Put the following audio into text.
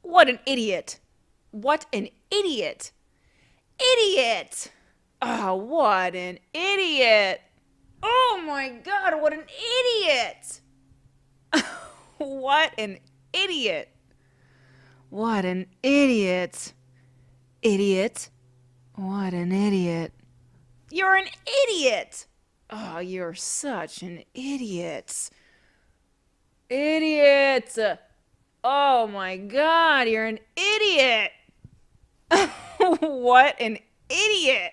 What an idiot. What an idiot. Idiot. Oh, what an idiot. Oh my God, what an idiot. What an idiot. What an idiot. Idiot. What an idiot. You're an idiot. Oh, you're such an idiot. Idiot. Oh my God, you're an idiot. What an idiot.